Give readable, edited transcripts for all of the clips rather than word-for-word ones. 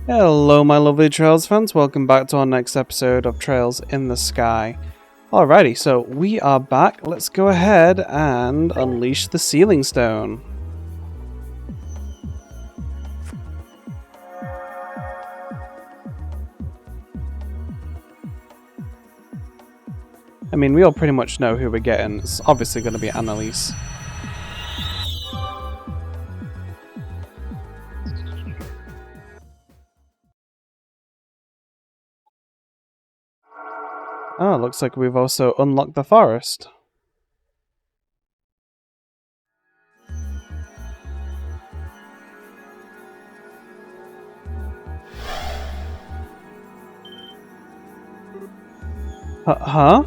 Hello my lovely Trails fans, welcome back to our next episode of Trails in the Sky. Alrighty, so we are back. Let's go ahead and unleash the Sealing Stone. I mean, we all pretty much know who we're getting. It's obviously going to be Anelace. Oh, looks like we've also unlocked the forest. Huh?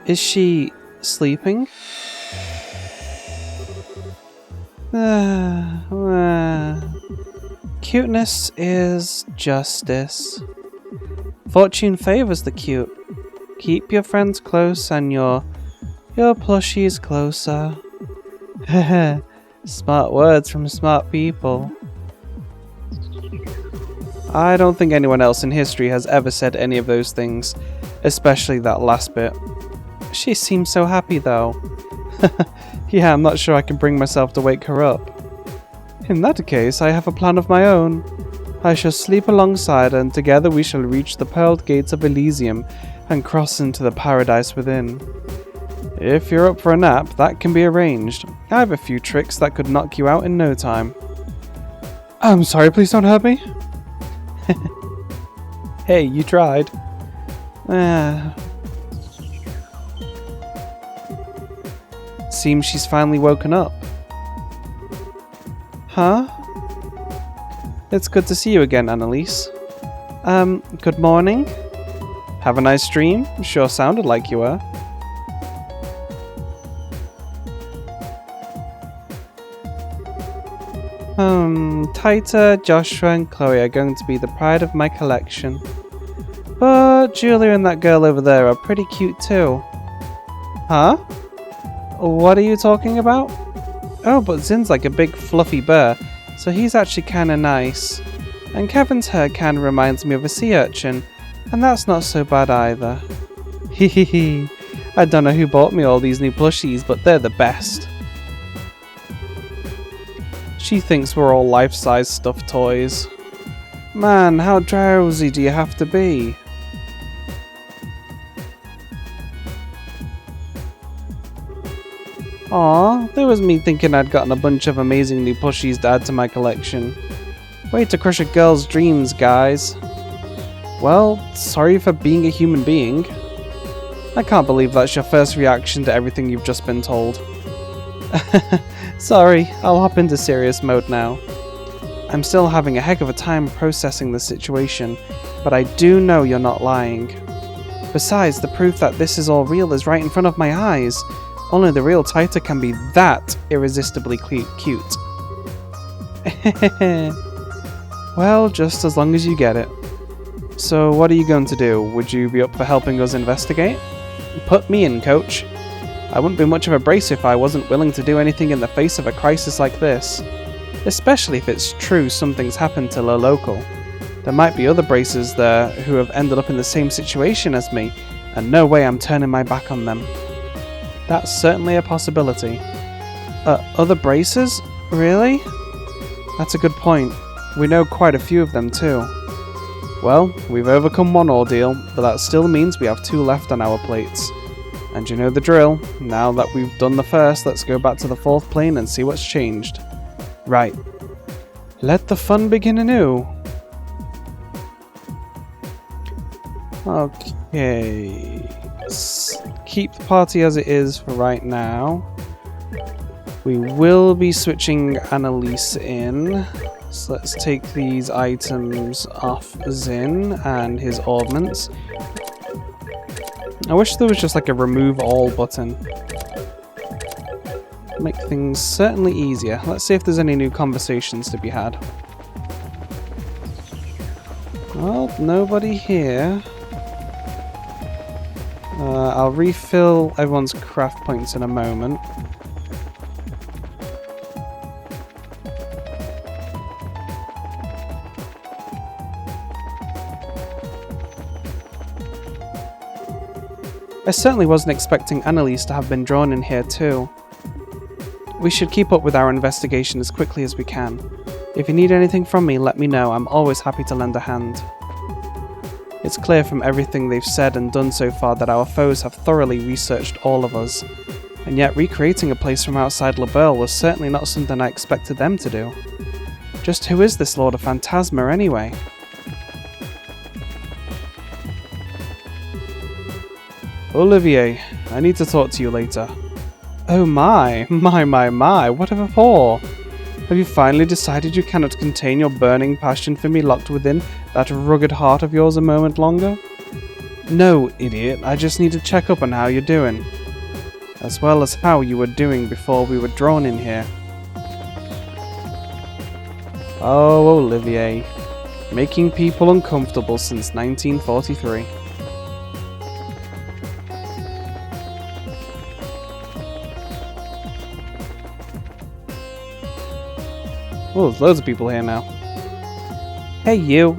Is she sleeping? Cuteness is justice. Fortune favors the cute. Keep your friends close and your plushies closer. Heh, smart words from smart people. I don't think anyone else in history has ever said any of those things, especially that last bit. She seems so happy though. Yeah, I'm not sure I can bring myself to wake her up. In that case, I have a plan of my own. I shall sleep alongside her and together we shall reach the pearled gates of Elysium and cross into the paradise within. If you're up for a nap, that can be arranged. I have a few tricks that could knock you out in no time. I'm sorry, please don't hurt me. Hey, you tried. Seems she's finally woken up. Huh? It's good to see you again, Anelace. Good morning? Have a nice dream? Sure sounded like you were. Taita, Joshua, and Chloe are going to be the pride of my collection. But Julia and that girl over there are pretty cute too. Huh? What are you talking about? Oh, but Zin's like a big fluffy bear, so he's actually kinda nice. And Kevin's hair kinda reminds me of a sea urchin, and that's not so bad either. Hehehe, I don't know who bought me all these new plushies, but they're the best. She thinks we're all life-size stuffed toys. Man, how drowsy do you have to be? Aw, there was me thinking I'd gotten a bunch of amazing new plushies to add to my collection. Way to crush a girl's dreams, guys. Well, sorry for being a human being. I can't believe that's your first reaction to everything you've just been told. Sorry, I'll hop into serious mode now. I'm still having a heck of a time processing the situation, but I do know you're not lying. Besides, the proof that this is all real is right in front of my eyes. Only the real Taita can be that irresistibly cute. Well, just as long as you get it. So what are you going to do? Would you be up for helping us investigate? Put me in, coach. I wouldn't be much of a brace if I wasn't willing to do anything in the face of a crisis like this. Especially if it's true something's happened to the local. There might be other bracers there who have ended up in the same situation as me, and no way I'm turning my back on them. That's certainly a possibility. Other bracers? Really? That's a good point. We know quite a few of them too. Well, we've overcome one ordeal, but that still means we have two left on our plates. And you know the drill. Now that we've done the first, let's go back to the fourth plane and see what's changed. Right. Let the fun begin anew. Okay. Let's keep the party as it is for right now. We will be switching Anelace in. So let's take these items off Zin and his augments. I wish there was just like a remove all button. Make things certainly easier. Let's see if there's any new conversations to be had. Well, nobody here. I'll refill everyone's craft points in a moment. I certainly wasn't expecting Anelace to have been drawn in here too. We should keep up with our investigation as quickly as we can. If you need anything from me, let me know. I'm always happy to lend a hand. It's clear from everything they've said and done so far that our foes have thoroughly researched all of us. And yet recreating a place from outside LaBelle was certainly not something I expected them to do. Just who is this Lord of Phantasma anyway? Olivier, I need to talk to you later. Oh my, what of a for? Have you finally decided you cannot contain your burning passion for me locked within that rugged heart of yours a moment longer? No, idiot, I just need to check up on how you're doing. As well as how you were doing before we were drawn in here. Oh, Olivier. Making people uncomfortable since 1943. Oh, there's loads of people here now. Hey you!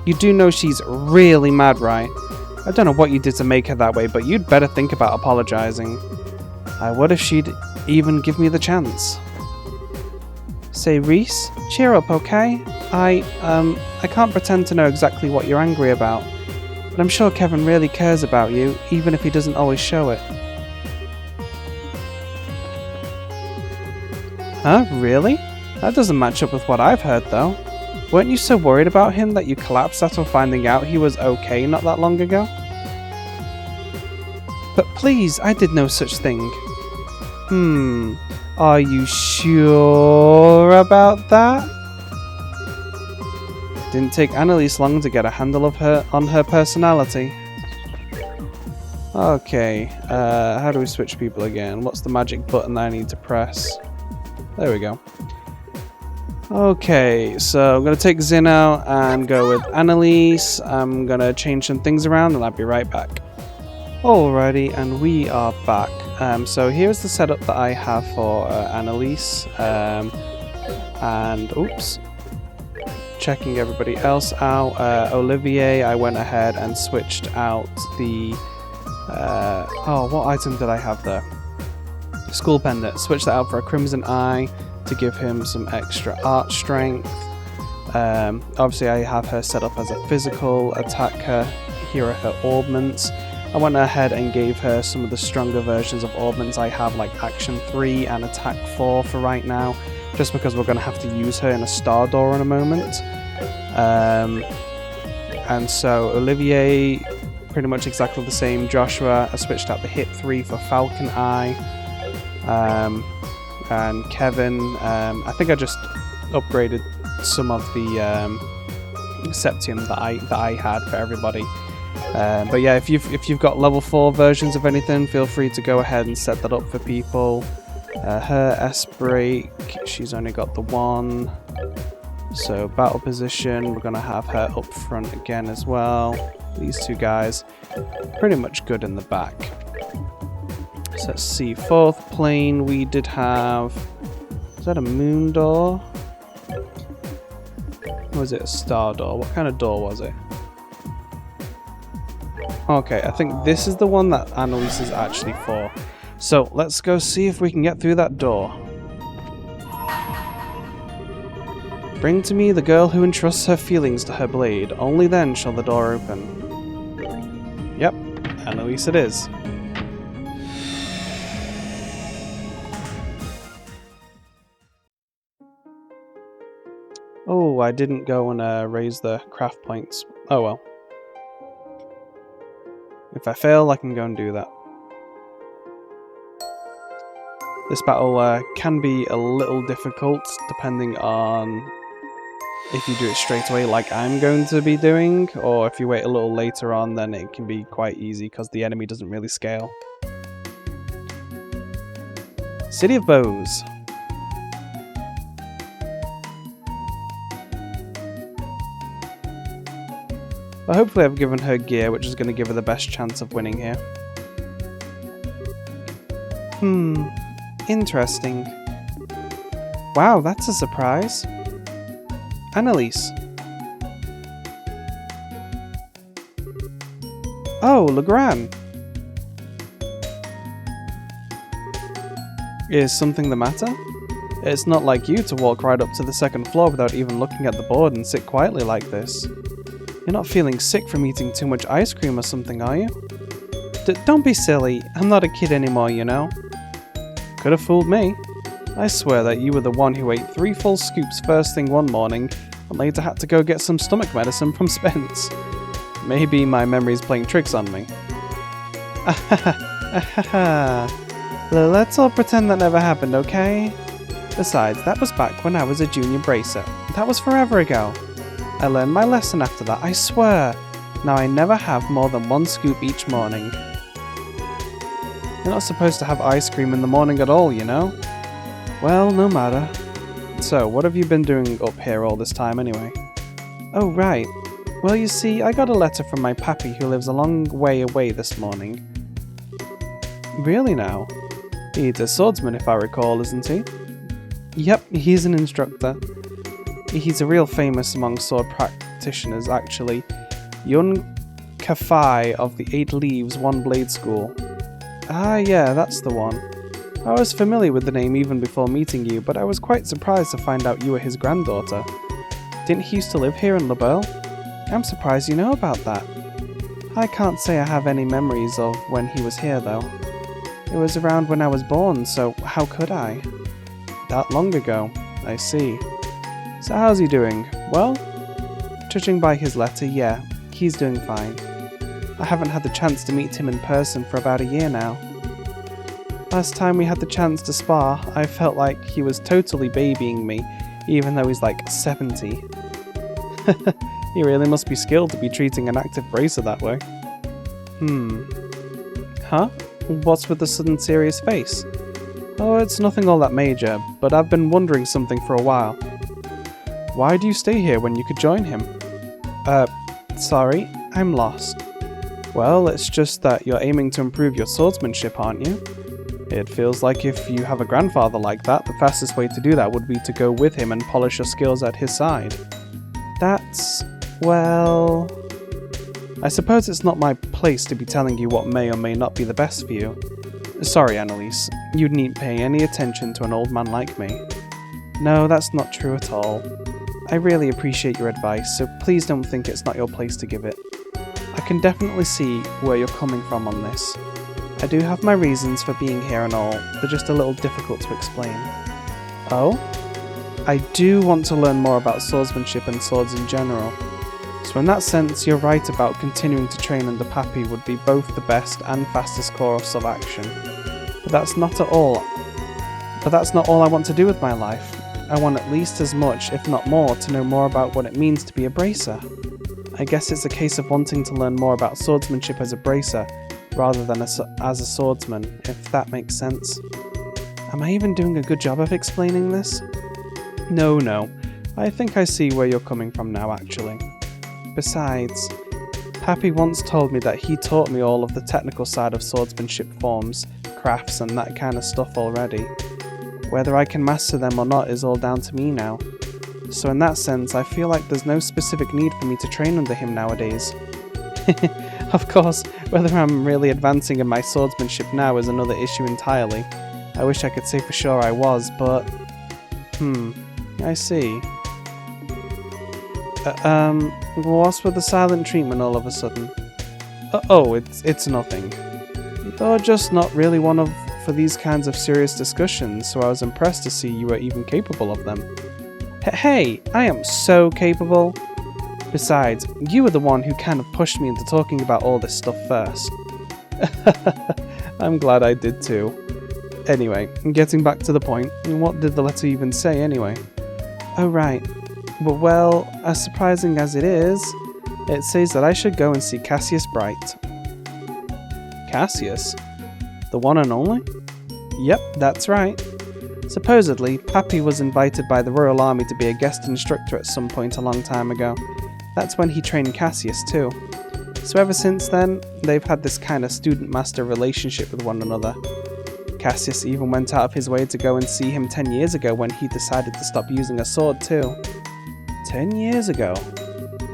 You do know she's really mad, right? I don't know what you did to make her that way, but you'd better think about apologizing. I would if she'd even give me the chance. Say, Reese, cheer up, okay? I can't pretend to know exactly what you're angry about, but I'm sure Kevin really cares about you, even if he doesn't always show it. Huh? Really? That doesn't match up with what I've heard, though. Weren't you so worried about him that you collapsed after finding out he was okay not that long ago? But please, I did no such thing. Are you sure about that? Didn't take Anelace long to get a handle of on her personality. Okay, how do we switch people again? What's the magic button that I need to press? There we go. Okay, so I'm going to take Zin out and go with Anelace. I'm going to change some things around and I'll be right back. Alrighty, and we are back. So here's the setup that I have for Anelace. And, oops. Checking everybody else out. Olivier, I went ahead and switched out the... oh, what item did I have there? School Pendant. Switched that out for a Crimson Eye to give him some extra art strength. Obviously I have her set up as a physical attacker. Here are her augments. I went ahead and gave her some of the stronger versions of augments I have, like Action 3 and Attack 4 for right now, just because we're going to have to use her in a Star Door in a moment. And so Olivier, pretty much exactly the same. Joshua, I switched out the Hit 3 for Falcon Eye. And Kevin, I think I just upgraded some of the Septium that I had for everybody. But yeah, if you've got level 4 versions of anything, feel free to go ahead and set that up for people. Her S-Break, she's only got the 1. So battle position, we're gonna have her up front again as well. These two guys, pretty much good in the back. So let's see, 4th plane we did have... Is that a moon door? Or was it a star door? What kind of door was it? Okay, I think this is the one that Anelace is actually for. So let's go see if we can get through that door. Bring to me the girl who entrusts her feelings to her blade. Only then shall the door open. Yep, Anelace it is. Oh, I didn't go and raise the craft points. Oh well. If I fail, I can go and do that. This battle can be a little difficult, depending on if you do it straight away like I'm going to be doing, or if you wait a little later on, then it can be quite easy because the enemy doesn't really scale. City of Bows. But hopefully I've given her gear, which is going to give her the best chance of winning here. Interesting. Wow, that's a surprise. Anelace. Oh, Legrand. Is something the matter? It's not like you to walk right up to the second floor without even looking at the board and sit quietly like this. You're not feeling sick from eating too much ice cream or something, are you? Don't be silly. I'm not a kid anymore, you know. Could have fooled me. I swear that you were the one who ate 3 full scoops first thing one morning and later had to go get some stomach medicine from Spence. Maybe my memory's playing tricks on me. Let's all pretend that never happened, okay? Besides, that was back when I was a junior bracer. That was forever ago. I learned my lesson after that, I swear. Now I never have more than 1 scoop each morning. You're not supposed to have ice cream in the morning at all, you know? Well, no matter. So, what have you been doing up here all this time anyway? Oh, right. Well, you see, I got a letter from my pappy who lives a long way away this morning. Really now? He's a swordsman if I recall, isn't he? Yep, he's an instructor. He's a real famous among sword practitioners, actually. Yun Kafai of the 8 Leaves One Blade School. Ah, yeah, that's the one. I was familiar with the name even before meeting you, but I was quite surprised to find out you were his granddaughter. Didn't he used to live here in LaBelle? I'm surprised you know about that. I can't say I have any memories of when he was here, though. It was around when I was born, so how could I? That long ago, I see. So how's he doing? Well, judging by his letter, yeah, he's doing fine. I haven't had the chance to meet him in person for about a year now. Last time we had the chance to spar, I felt like he was totally babying me, even though he's like 70. He really must be skilled to be treating an active bracer that way. Huh? What's with the sudden serious face? Oh, it's nothing all that major, but I've been wondering something for a while. Why do you stay here when you could join him? Sorry, I'm lost. Well, it's just that you're aiming to improve your swordsmanship, aren't you? It feels like if you have a grandfather like that, the fastest way to do that would be to go with him and polish your skills at his side. That's... well... I suppose it's not my place to be telling you what may or may not be the best for you. Sorry, Anelace, you needn't pay any attention to an old man like me. No, that's not true at all. I really appreciate your advice, so please don't think it's not your place to give it. I can definitely see where you're coming from on this. I do have my reasons for being here and all, they're just a little difficult to explain. Oh? I do want to learn more about swordsmanship and swords in general. So in that sense, you're right about continuing to train under Pappy would be both the best and fastest course of action. But that's not all I want to do with my life. I want at least as much, if not more, to know more about what it means to be a bracer. I guess it's a case of wanting to learn more about swordsmanship as a bracer, rather than as a swordsman, if that makes sense. Am I even doing a good job of explaining this? No. I think I see where you're coming from now, actually. Besides, Pappy once told me that he taught me all of the technical side of swordsmanship forms, crafts and that kind of stuff already. Whether I can master them or not is all down to me now. So in that sense, I feel like there's no specific need for me to train under him nowadays. Of course, whether I'm really advancing in my swordsmanship now is another issue entirely. I wish I could say for sure I was, but... I see. What's with the silent treatment all of a sudden? It's nothing. You're just not really one for these kinds of serious discussions, so I was impressed to see you were even capable of them. Hey, I am so capable! Besides, you were the one who kind of pushed me into talking about all this stuff first. I'm glad I did too. Anyway, getting back to the point, what did the letter even say anyway? Oh right. Well, as surprising as it is, it says that I should go and see Cassius Bright. Cassius? The one and only? Yep, that's right. Supposedly, Pappy was invited by the Royal Army to be a guest instructor at some point a long time ago. That's when he trained Cassius too. So ever since then, they've had this kind of student-master relationship with one another. Cassius even went out of his way to go and see him 10 years ago when he decided to stop using a sword too. 10 years ago?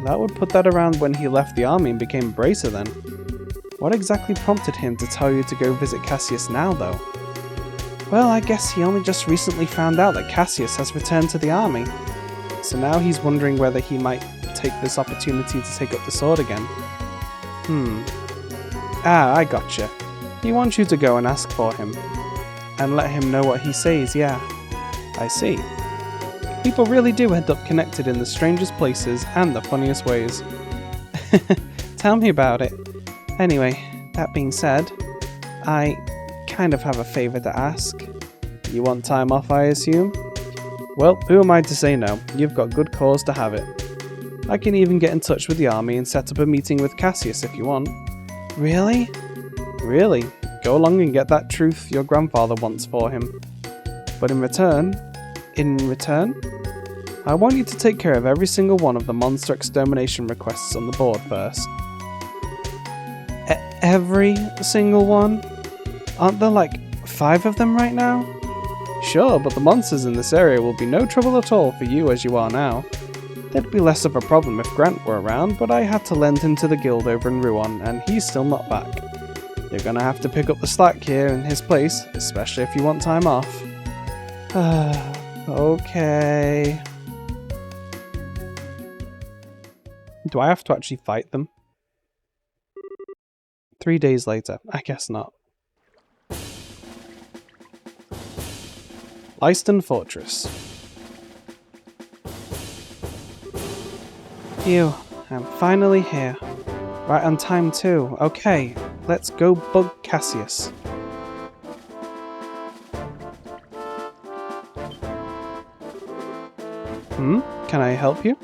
That would put that around when he left the army and became a bracer then. What exactly prompted him to tell you to go visit Cassius now though? Well, I guess he only just recently found out that Cassius has returned to the army. So now he's wondering whether he might take this opportunity to take up the sword again. Ah, I gotcha. He wants you to go and ask for him. And let him know what he says, yeah. I see. People really do end up connected in the strangest places and the funniest ways. Tell me about it. Anyway, that being said, I kind of have a favour to ask. You want time off, I assume? Well, who am I to say no? You've got good cause to have it. I can even get in touch with the army and set up a meeting with Cassius if you want. Really? Really? Go along and get that truth your grandfather wants for him. But in return, I want you to take care of every single one of the monster extermination requests on the board first. Every single one? Aren't there like 5 of them right now? Sure, but the monsters in this area will be no trouble at all for you as you are now. There'd be less of a problem if Grant were around, but I had to lend him to the guild over in Ruon, and he's still not back. You're gonna have to pick up the slack here in his place, especially if you want time off. Okay. Do I have to actually fight them? 3 days later. I guess not. Leiston Fortress. Phew, I'm finally here. Right on time too. Okay, let's go bug Cassius. Can I help you?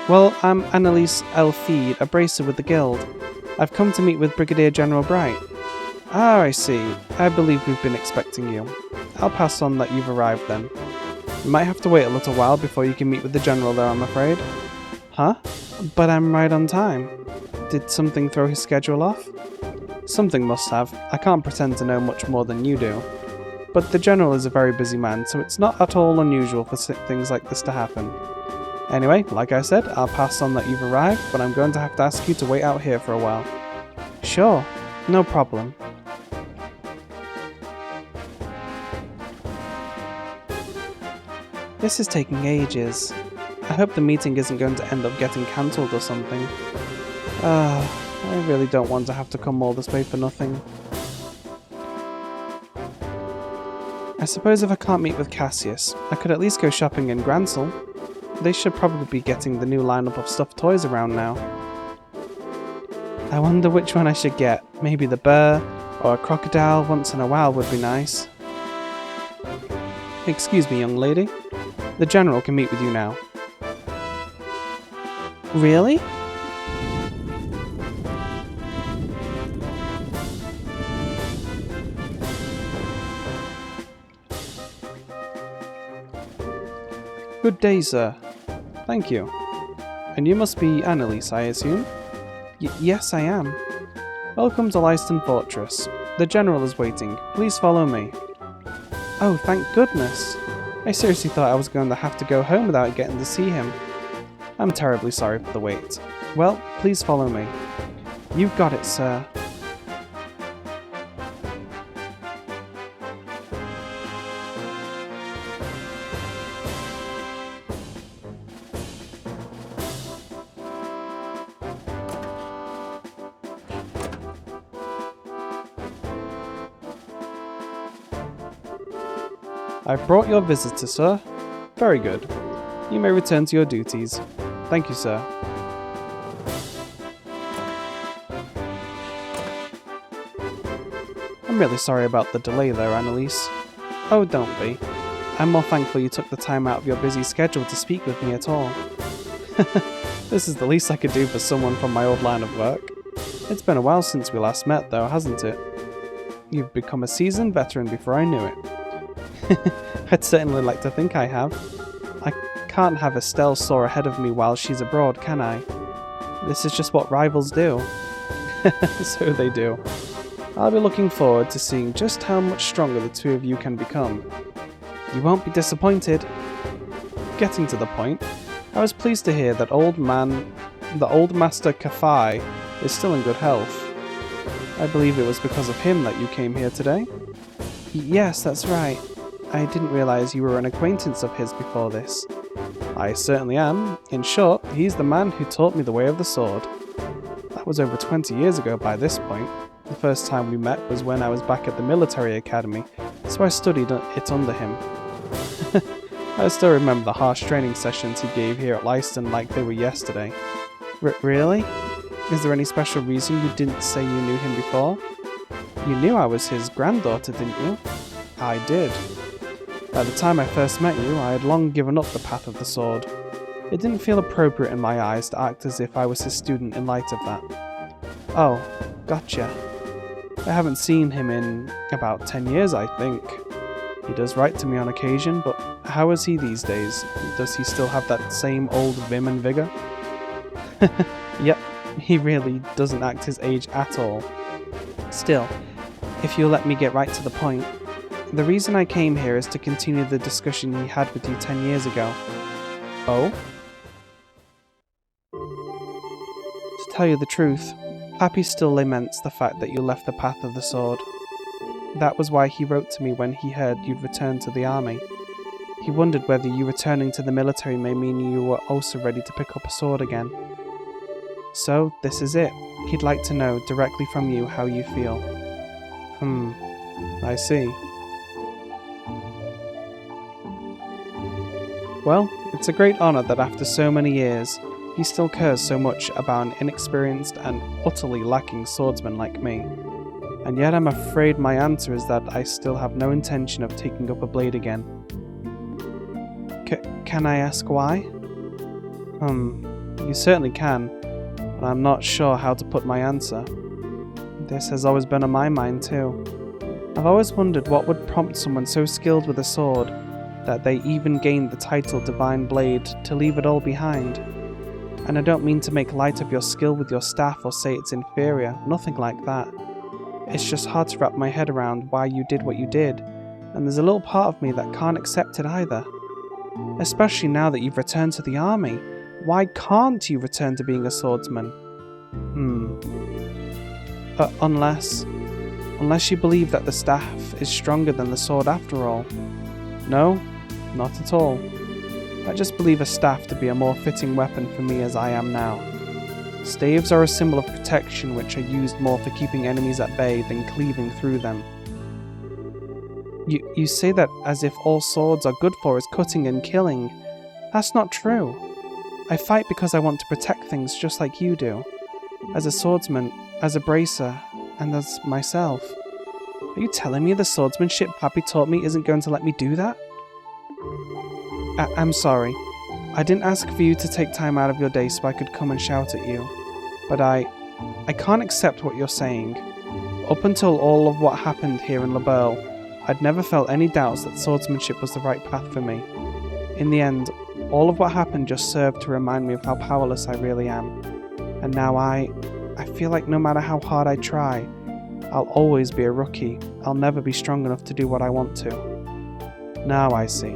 Well, I'm Anelace XSEED, a bracer with the guild. I've come to meet with Brigadier General Bright. Ah, I see. I believe we've been expecting you. I'll pass on that you've arrived then. You might have to wait a little while before you can meet with the General though, I'm afraid. Huh? But I'm right on time. Did something throw his schedule off? Something must have. I can't pretend to know much more than you do. But the General is a very busy man, so it's not at all unusual for things like this to happen. Anyway, like I said, I'll pass on that you've arrived, but I'm going to have to ask you to wait out here for a while. Sure, no problem. This is taking ages. I hope the meeting isn't going to end up getting cancelled or something. I really don't want to have to come all this way for nothing. I suppose if I can't meet with Cassius, I could at least go shopping in Gransel. They should probably be getting the new lineup of stuffed toys around now. I wonder which one I should get. Maybe the bear, or a crocodile once in a while would be nice. Excuse me, young lady. The General can meet with you now. Really? Good day, sir. Thank you. And you must be Anelace, I assume? Yes, I am. Welcome to Leiston Fortress. The General is waiting. Please follow me. Oh, thank goodness. I seriously thought I was going to have to go home without getting to see him. I'm terribly sorry for the wait. Well, please follow me. You've got it, sir. I've brought your visitor, sir. Very good. You may return to your duties. Thank you, sir. I'm really sorry about the delay there, Anelace. Oh, don't be. I'm more thankful you took the time out of your busy schedule to speak with me at all. This is the least I could do for someone from my old line of work. It's been a while since we last met, though, hasn't it? You've become a seasoned veteran before I knew it. I'd certainly like to think I have. I can't have Estelle soar ahead of me while she's abroad, can I? This is just what rivals do. So they do. I'll be looking forward to seeing just how much stronger the two of you can become. You won't be disappointed. Getting to the point, I was pleased to hear that the old master Kafai is still in good health. I believe it was because of him that you came here today? Yes, that's right. I didn't realize you were an acquaintance of his before this. I certainly am. In short, he's the man who taught me the way of the sword. That was over 20 years ago by this point. The first time we met was when I was back at the military academy, so I studied it under him. I still remember the harsh training sessions he gave here at Leiston like they were yesterday. Really? Is there any special reason you didn't say you knew him before? You knew I was his granddaughter, didn't you? I did. By the time I first met you, I had long given up the path of the sword. It didn't feel appropriate in my eyes to act as if I was his student in light of that. Oh, gotcha. I haven't seen him in about 10 years, I think. He does write to me on occasion, but how is he these days? Does he still have that same old vim and vigour? Yep, he really doesn't act his age at all. Still, if you'll let me get right to the point, the reason I came here is to continue the discussion he had with you 10 years ago. Oh? To tell you the truth, Pappy still laments the fact that you left the path of the sword. That was why he wrote to me when he heard you'd returned to the army. He wondered whether you returning to the military may mean you were also ready to pick up a sword again. So, this is it. He'd like to know directly from you how you feel. I see. Well, it's a great honour that after so many years, he still cares so much about an inexperienced and utterly lacking swordsman like me. And yet I'm afraid my answer is that I still have no intention of taking up a blade again. Can I ask why? You certainly can, but I'm not sure how to put my answer. This has always been on my mind too. I've always wondered what would prompt someone so skilled with a sword that they even gained the title Divine Blade to leave it all behind. And I don't mean to make light of your skill with your staff or say it's inferior, nothing like that. It's just hard to wrap my head around why you did what you did, and there's a little part of me that can't accept it either. Especially now that you've returned to the army. Why can't you return to being a swordsman? Unless you believe that the staff is stronger than the sword after all. No, not at all. I just believe a staff to be a more fitting weapon for me as I am now. Staves are a symbol of protection which are used more for keeping enemies at bay than cleaving through them. You say that as if all swords are good for is cutting and killing. That's not true. I fight because I want to protect things just like you do. As a swordsman, as a bracer, and as myself. Are you telling me the swordsmanship Pappy taught me isn't going to let me do that? I'm sorry. I didn't ask for you to take time out of your day so I could come and shout at you. But I can't accept what you're saying. Up until all of what happened here in Laberle, I'd never felt any doubts that swordsmanship was the right path for me. In the end, all of what happened just served to remind me of how powerless I really am. And now I feel like no matter how hard I try, I'll always be a rookie. I'll never be strong enough to do what I want to. Now I see.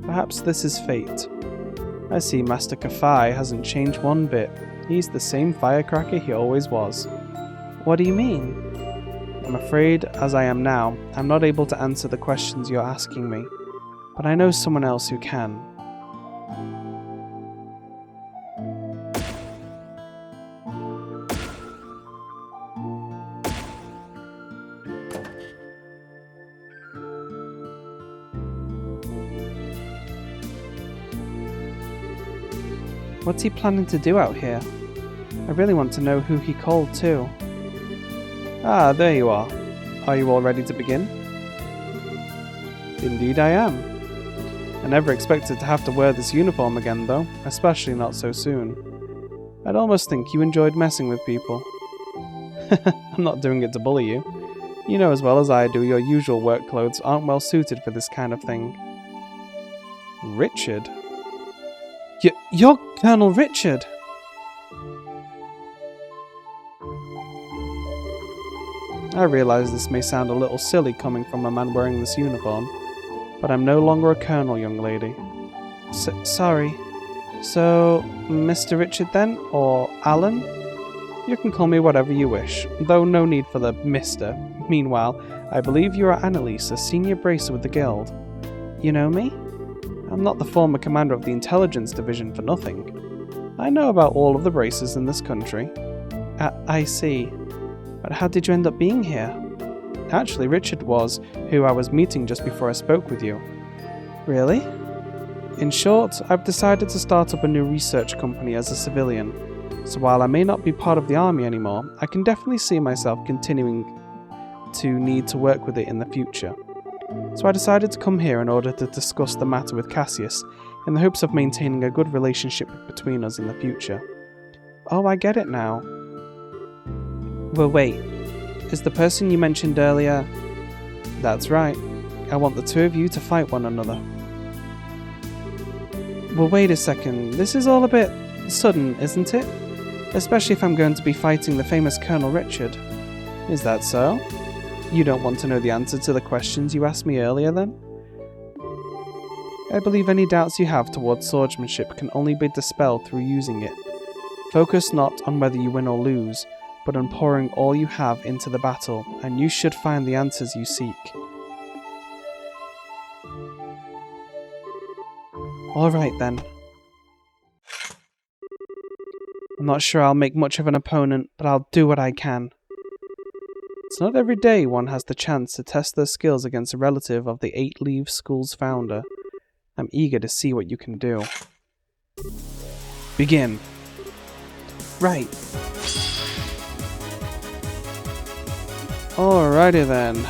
Perhaps this is fate. I see Master Kafai hasn't changed one bit. He's the same firecracker he always was. What do you mean? I'm afraid, as I am now, I'm not able to answer the questions you're asking me, but I know someone else who can. What's he planning to do out here? I really want to know who he called too. Ah, there you are. Are you all ready to begin? Indeed I am. I never expected to have to wear this uniform again though, especially not so soon. I'd almost think you enjoyed messing with people. I'm not doing it to bully you. You know as well as I do your usual work clothes aren't well suited for this kind of thing. Richard? You're Colonel Richard! I realise this may sound a little silly coming from a man wearing this uniform, but I'm no longer a colonel, young lady. Sorry. So, Mr. Richard then? Or Alan? You can call me whatever you wish, though no need for the Mr. Meanwhile, I believe you are Anelace, a senior bracer with the guild. You know me? I'm not the former commander of the intelligence division for nothing. I know about all of the bracers in this country. I see. But how did you end up being here? Actually, Richard was who I was meeting just before I spoke with you. Really? In short, I've decided to start up a new research company as a civilian. So while I may not be part of the army anymore, I can definitely see myself continuing to need to work with it in the future. So I decided to come here in order to discuss the matter with Cassius, in the hopes of maintaining a good relationship between us in the future. Oh, I get it now. Well, wait. Is the person you mentioned earlier... That's right. I want the two of you to fight one another. Well, wait a second. This is all a bit sudden, isn't it? Especially if I'm going to be fighting the famous Colonel Richard. Is that so? You don't want to know the answer to the questions you asked me earlier, then? I believe any doubts you have towards swordsmanship can only be dispelled through using it. Focus not on whether you win or lose, but on pouring all you have into the battle, and you should find the answers you seek. Alright then. I'm not sure I'll make much of an opponent, but I'll do what I can. It's not every day one has the chance to test their skills against a relative of the Eight Leaves School's founder. I'm eager to see what you can do. Begin. Right. Alrighty then.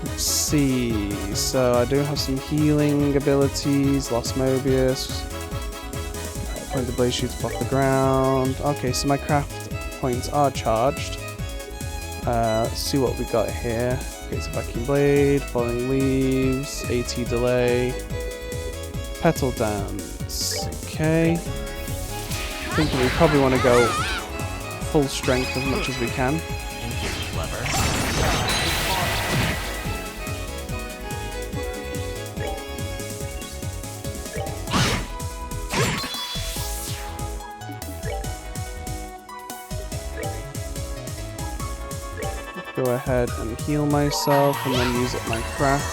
Let's see. So I do have some healing abilities. Lost Mobius. Point the blade shoots off the ground. Okay, so my craft points are charged. Let's see what we got here. Okay, so vacuum blade, falling leaves, AT delay, petal dance. Okay. I think we probably want to go full strength as much as we can. Go ahead and heal myself and then use it my craft.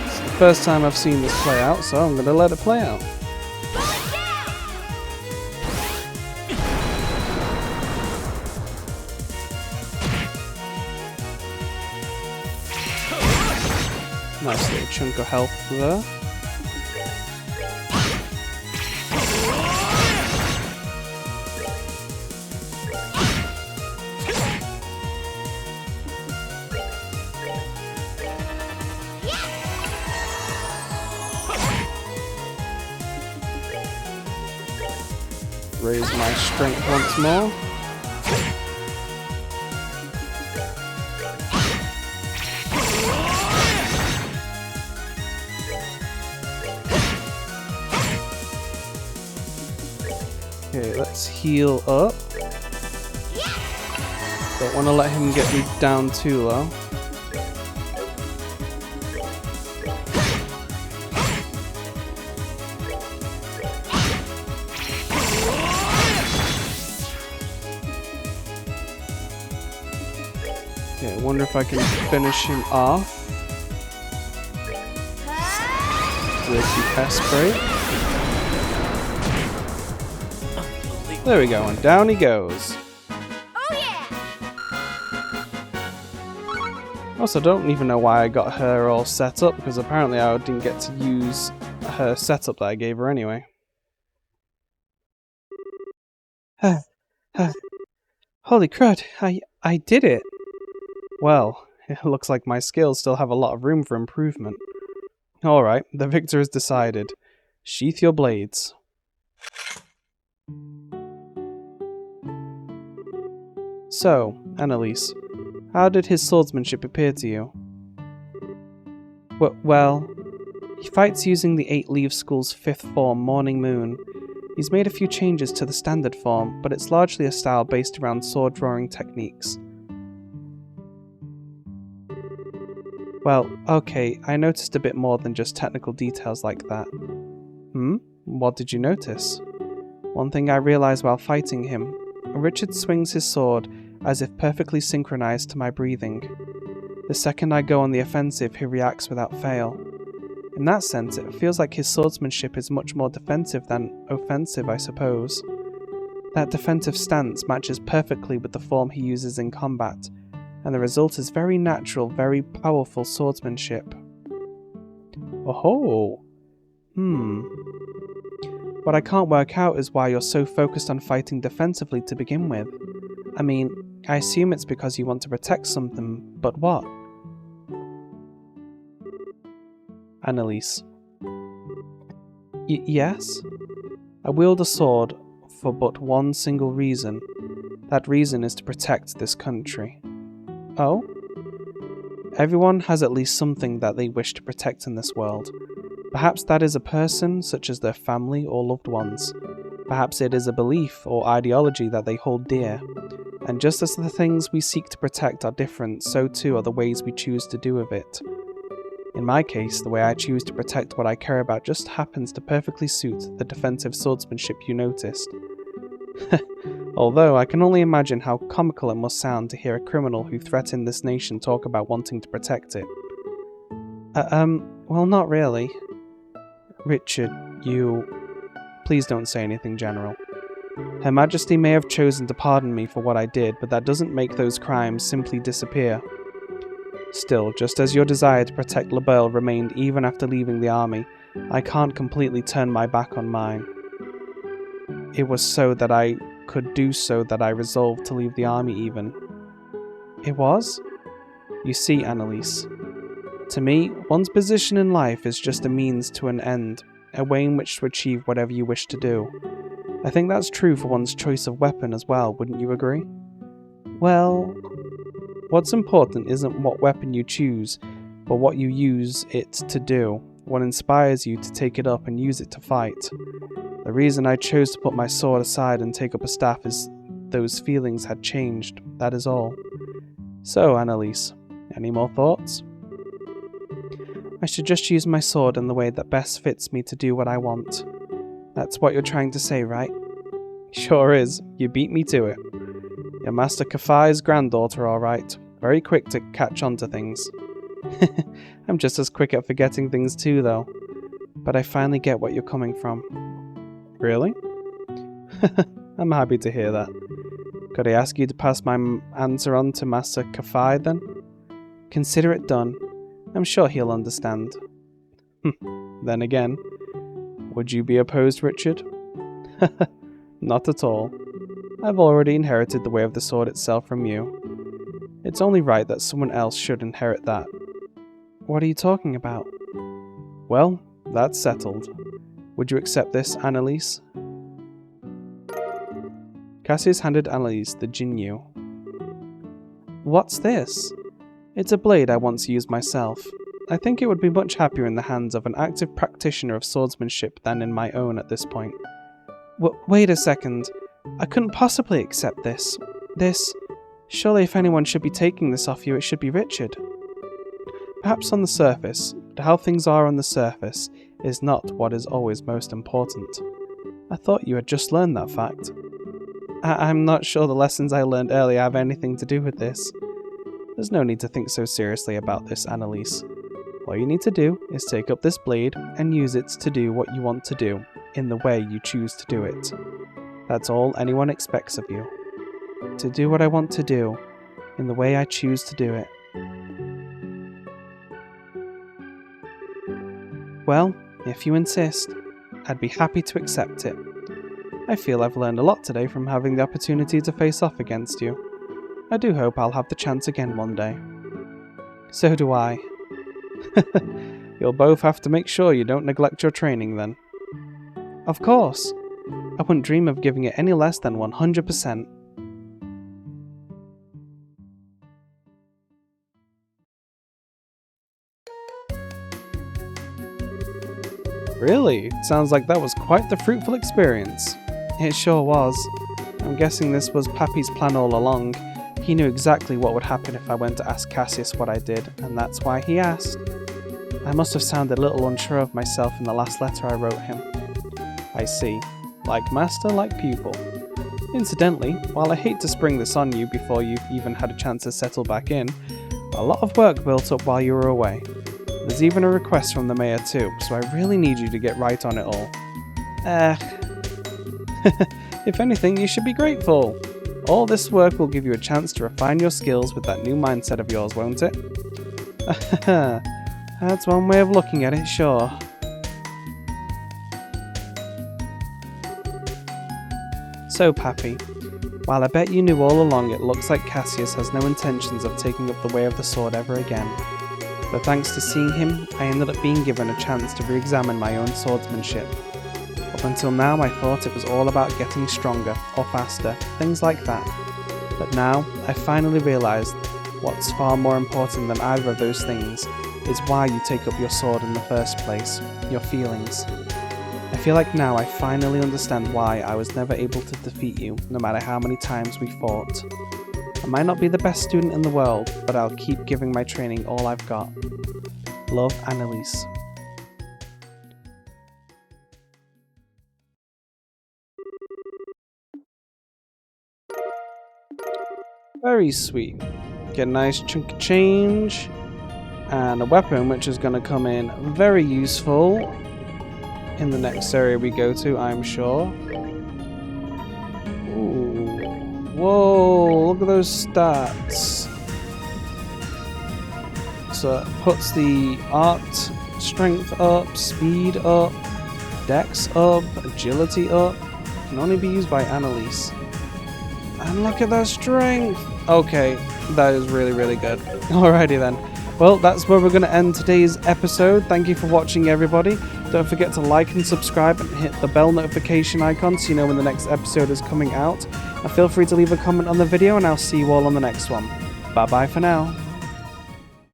It's the first time I've seen this play out, so I'm going to let it play out. Nice little chunk of health there. Raise my strength once more. Okay, let's heal up. Don't want to let him get me down too low. Okay, I wonder if I can finish him off with the S-break. There we go, and down he goes. Also, don't even know why I got her all set up, because apparently I didn't get to use her setup that I gave her anyway. Holy crud, I did it! Well, it looks like my skills still have a lot of room for improvement. Alright, the victor is decided. Sheath your blades. So, Anelace, how did his swordsmanship appear to you? Well, he fights using the Eight Leaves School's 5th form, Morning Moon. He's made a few changes to the standard form, but it's largely a style based around sword drawing techniques. Well, okay, I noticed a bit more than just technical details like that. What did you notice? One thing I realized while fighting him, Richard swings his sword as if perfectly synchronized to my breathing. The second I go on the offensive, he reacts without fail. In that sense, it feels like his swordsmanship is much more defensive than offensive, I suppose. That defensive stance matches perfectly with the form he uses in combat, and the result is very natural, very powerful swordsmanship. Oh-ho! What I can't work out is why you're so focused on fighting defensively to begin with. I mean, I assume it's because you want to protect something, but what? Anelace. Yes? I wield a sword for but one single reason. That reason is to protect this country. Oh? Everyone has at least something that they wish to protect in this world. Perhaps that is a person, such as their family or loved ones. Perhaps it is a belief or ideology that they hold dear. And just as the things we seek to protect are different, so too are the ways we choose to do with it. In my case, the way I choose to protect what I care about just happens to perfectly suit the defensive swordsmanship you noticed. Although I can only imagine how comical it must sound to hear a criminal who threatened this nation talk about wanting to protect it. Well, not really. Richard, you... Please don't say anything, General. Her Majesty may have chosen to pardon me for what I did, but that doesn't make those crimes simply disappear. Still, just as your desire to protect LaBelle remained even after leaving the army, I can't completely turn my back on mine. It was so that I could do so that I resolved to leave the army even. It was? You see, Anelace, to me, one's position in life is just a means to an end, a way in which to achieve whatever you wish to do. I think that's true for one's choice of weapon as well, wouldn't you agree? Well, what's important isn't what weapon you choose, but what you use it to do, what inspires you to take it up and use it to fight. The reason I chose to put my sword aside and take up a staff is those feelings had changed, that is all. So, Anelace, any more thoughts? I should just use my sword in the way that best fits me to do what I want. That's what you're trying to say, right? Sure is. You beat me to it. You're Master Kafai's granddaughter, alright. Very quick to catch on to things. I'm just as quick at forgetting things too, though. But I finally get what you're coming from. Really? I'm happy to hear that. Could I ask you to pass my answer on to Master Kafai, then? Consider it done. I'm sure he'll understand. Then again, would you be opposed, Richard? Not at all. I've already inherited the way of the sword itself from you. It's only right that someone else should inherit that. What are you talking about? Well, that's settled. Would you accept this, Anelace? Cassius handed Anelace the Jinyu. What's this? It's a blade I once used myself. I think it would be much happier in the hands of an active practitioner of swordsmanship than in my own at this point. Wait a second. I couldn't possibly accept this. Surely if anyone should be taking this off you, it should be Richard. Perhaps on the surface, but how things are on the surface is not what is always most important. I thought you had just learned that fact. I'm not sure the lessons I learned earlier have anything to do with this. There's no need to think so seriously about this, Anelace. All you need to do is take up this blade and use it to do what you want to do, in the way you choose to do it. That's all anyone expects of you. To do what I want to do, in the way I choose to do it. Well, if you insist, I'd be happy to accept it. I feel I've learned a lot today from having the opportunity to face off against you. I do hope I'll have the chance again one day. So do I. You'll both have to make sure you don't neglect your training then. Of course. I wouldn't dream of giving it any less than 100%. Really? Sounds like that was quite the fruitful experience. It sure was. I'm guessing this was Pappy's plan all along. He knew exactly what would happen if I went to ask Cassius what I did, and that's why he asked. I must have sounded a little unsure of myself in the last letter I wrote him. I see. Like master, like pupil. Incidentally, while I hate to spring this on you before you've even had a chance to settle back in, a lot of work built up while you were away. There's even a request from the mayor too, so I really need you to get right on it all. If anything, you should be grateful. All this work will give you a chance to refine your skills with that new mindset of yours, won't it? That's one way of looking at it, sure. So, Pappy, while I bet you knew all along, it looks like Cassius has no intentions of taking up the way of the sword ever again. But thanks to seeing him, I ended up being given a chance to re-examine my own swordsmanship. Up until now, I thought it was all about getting stronger or faster, things like that. But now, I finally realised what's far more important than either of those things is why you take up your sword in the first place, your feelings. I feel like now I finally understand why I was never able to defeat you, no matter how many times we fought. I might not be the best student in the world, but I'll keep giving my training all I've got. Love, Anelace. Very sweet. Get a nice chunk of change. And a weapon which is going to come in very useful in the next area we go to, I'm sure. Ooh. Whoa, look at those stats. So it puts the art strength up, speed up, dex up, agility up. Can only be used by Anelace. And look at that strength! Okay, that is really, really good. Alrighty then. Well, that's where we're going to end today's episode. Thank you for watching, everybody. Don't forget to like and subscribe and hit the bell notification icon so you know when the next episode is coming out. And feel free to leave a comment on the video, and I'll see you all on the next one. Bye-bye for now.